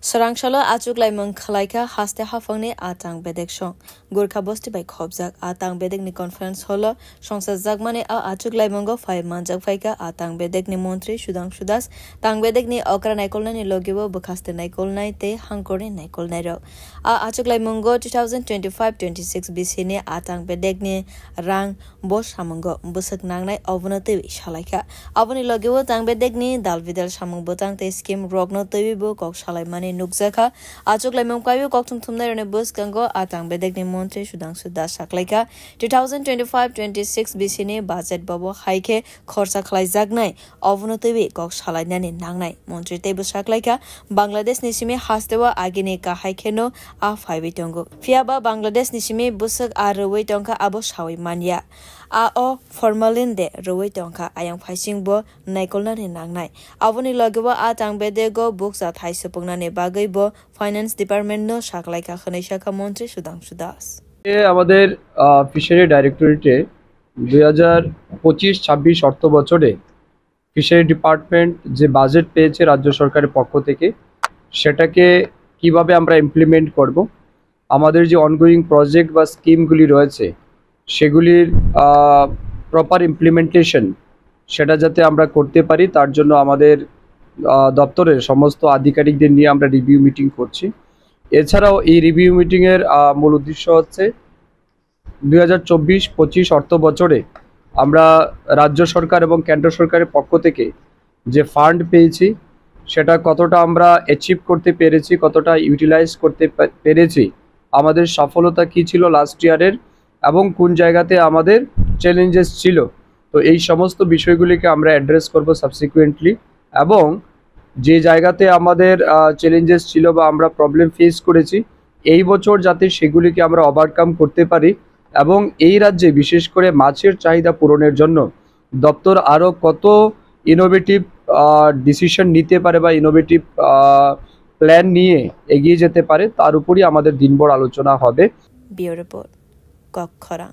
Sarangshala achuklai mung khalaika haste hafangni atang bedek shong Gurkha bosti bai khobjak atang bedek ni conference holo songsad jagmane achuklai mungo 5 manjak phaika atang bedek ni montri Sudhanshu Das tang bedek ni okra naikolna ni logibo bukhaste naikolnai te hangkore naikolnai ro achuklai mungo 2025-26 BC ni atang bedek ni rang bos samungo busak nangnai obunate shalaika aboni logibo tang bedek ni dalvidal samung botang te scheme rogno tebibo kok shalai mani nukjaka achuklai mungkayu koktum thumnai rone bus kango atang bedek ni montri Sudhanshu Das saklaika 2025-26 BC ni budget bobo haike khorsa khlai jagnai obunotebe kok shalainani nangnai montri tebu saklaika Bangladesh ni simi hastewa agini ka haikeno a phaibi tongo fiaba Bangladesh ni simi busak a roi tongka abo shawi mania o formalin de roi tongka ayang phaisingbo naikolnani nangnai aboni logebo atang bedego buksa thaisupungna bagay bo finance department no saklaika khanaisaka montri Sudhanshu Das আমাদের fishery ডাইরেক্টরেটে 2025-26 অর্থ বছরে fishery department যে budget পেয়েছে রাজ্য সরকারের পক্ষ থেকে সেটাকে কিভাবে আমরা ইমপ্লিমেন্ট করব আমাদের যে অনগোয়িং প্রজেক্ট বা স্কিমগুলি রয়েছে সেগুলির প্রপার ইমপ্লিমেন্টেশন সেটা যাতে আমরা করতে পারি তার জন্য আমাদের দপ্তরের সমস্ত আধিকারিকদের নিয়ে আমরা রিভিউ মিটিং করছি এছাড়াও এই রিভিউ মিটিংয়ের মূল উদ্দেশ্য হচ্ছে 2024-25 অর্থ বছরে আমরা রাজ্য সরকার এবং কেন্দ্র সরকারের পক্ষ থেকে যে ফান্ড পেয়েছি সেটা কতটা আমরা অ্যাচিভ করতে পেরেছি কতটা ইউটিলাইজ করতে পেরেছি আমাদের সফলতা কী ছিল লাস্ট ইয়ারের এবং কোন জায়গাতে আমাদের চ্যালেঞ্জেস ছিল তো এই সমস্ত বিষয়গুলিকে আমরা অ্যাড্রেস করব সাবসিকুয়েন্টলি এবং যে জায়গাতে আমাদের চ্যালেঞ্জেস ছিল বা আমরা প্রবলেম ফেস করেছি এই বছর যাতে সেগুলিকে আমরা ওভারকাম করতে পারি এবং এই রাজ্যে বিশেষ করে মাছের চাহিদা পূরণের জন্য দপ্তর আরও কত ইনোভেটিভ ডিসিশন নিতে পারে বা ইনোভেটিভ প্ল্যান নিয়ে এগিয়ে যেতে পারে তার উপরই আমাদের দিনভর আলোচনা হবে। Bureau report কক্ষরা।